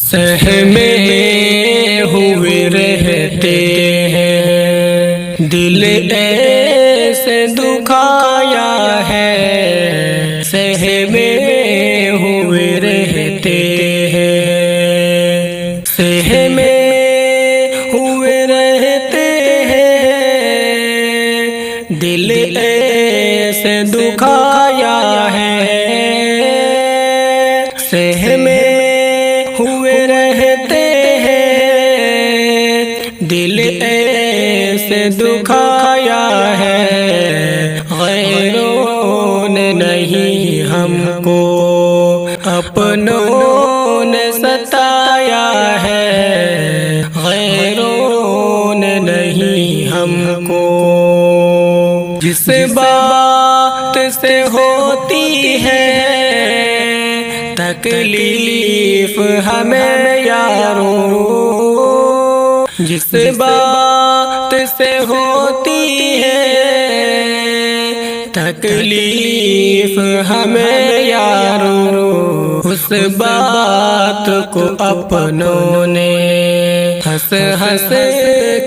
سہمے ہوئے رہتے ہیں، دل ایسے دکھایا ہے، سہمے ہوئے رہتے ہیں، سہمے ہوئے رہتے ہیں، دل ایسے دکھایا ہے، سہمے ہوئے رہتے ہیں، دل ایسے دکھایا ہے، غیروں نے نہیں ہم کو اپنوں نے ستایا ہے، غیروں نے نہیں ہم کو، جس بات سے ہوتی ہے تکلیف ہمیں یارو، جس بات سے ہوتی ہے تکلیف ہمیں یارو، اس بات کو اپنوں نے ہنس ہنس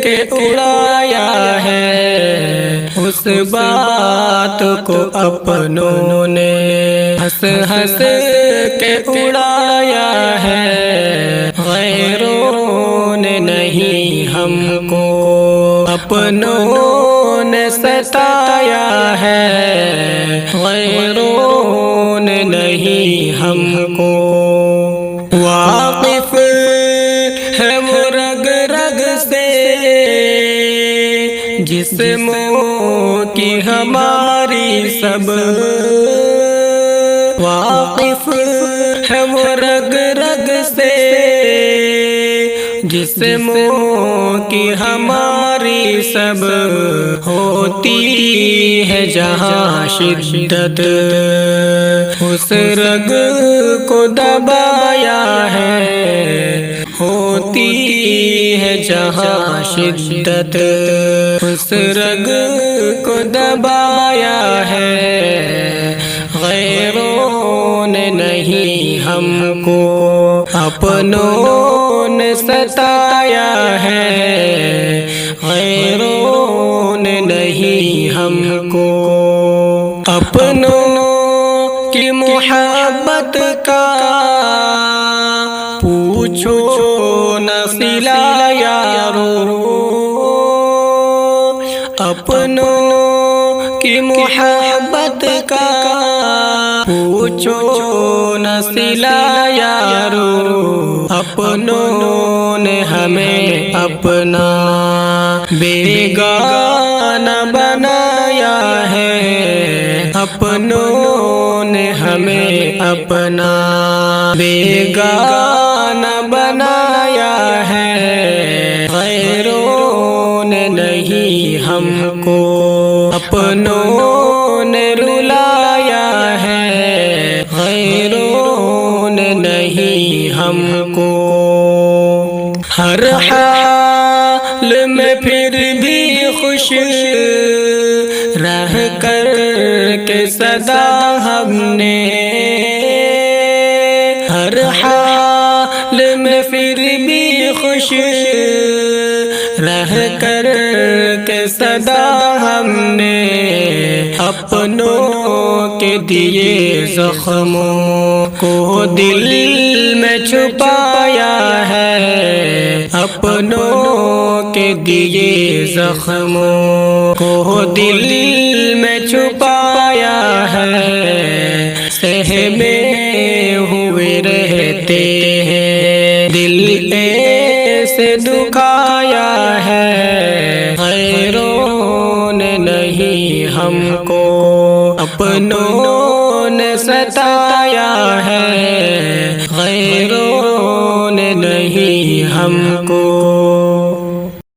کے اڑایا ہے، اس بات کو اپنوں نے ہنس ہنس کے اڑایا ہے، غیروں نے نہیں ہم کو اپنوں نے ستایا ہے، غیروں نے نہیں ہم کو، واقف ہے وہ رگ رگ سے جسموں کی ہماری سب، واقف ہے وہ رگ رگ سے جسموں کی ہماری سب، ہوتی ہے جہاں شدت اس رگ کو دبایا ہے، ہوتی ہے جہاں شدت اس رگ کو دبایا ہے، غیروں نے نہیں ہم کو اپنوں نے ستایا ہے، غیروں نے نہیں ہم کو اپنوں کی محبت کا پوچھو نہ صلہ یارو، اپنوں کی محبت کا پوچھو نہ صلہ یارو، اپنوں نے ہمیں اپنا بیگانہ بنایا ہے، اپنوں نے ہمیں اپنا بیگانہ بنایا ہے، غیروں نے نہیں ہم کو اپنوں نے رلایا ہے، غیروں نے نہیں ہم کو، ہر حال میں پھر بھی خوش رہ کر کے صدا ہم نے، ہر حال میں پھر بھی خوش رہ کر کے صدا ہم نے، اپنوں کے دیے زخموں کو دل میں چھپایا ہے، اپنوں کے دیے زخموں کو دل میں چھپایا ہے، سہمے ہوئے رہتے ہیں، دل ایسے دکھایا ہے، غیروں نے نہیں ہم کو اپنوں نے ستایا ہے، غیروں نے نہیں ہم کو